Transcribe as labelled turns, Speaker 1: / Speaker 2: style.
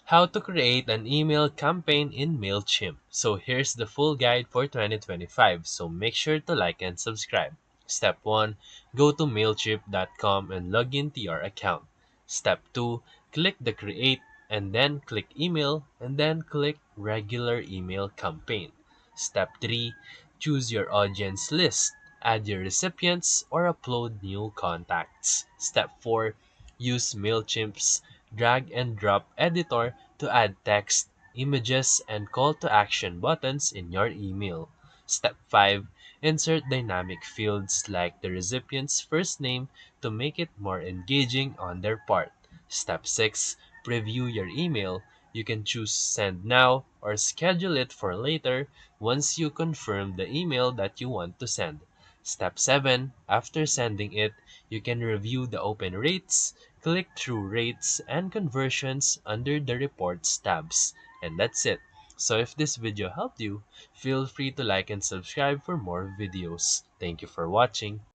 Speaker 1: How to create an email campaign in MailChimp. So here's the full guide for 2025. So make sure to like and subscribe. Step 1. Go to MailChimp.com and log into your account. Step 2. Click the create and then click email and then click regular email campaign. Step 3. Choose your audience list. Add your recipients or upload new contacts. Step 4. Use MailChimp's drag and drop editor to add text, images, and call to action buttons in your email. Step 5. Insert dynamic fields like the recipient's first name to make it more engaging on their part. Step 6. Preview your email. You can choose send now or schedule it for later once you confirm the email that you want to send. Step 7. After sending it, you can review the open rates, click-through rates, and conversions under the reports tabs. And that's it. So if this video helped you, feel free to like and subscribe for more videos. Thank you for watching.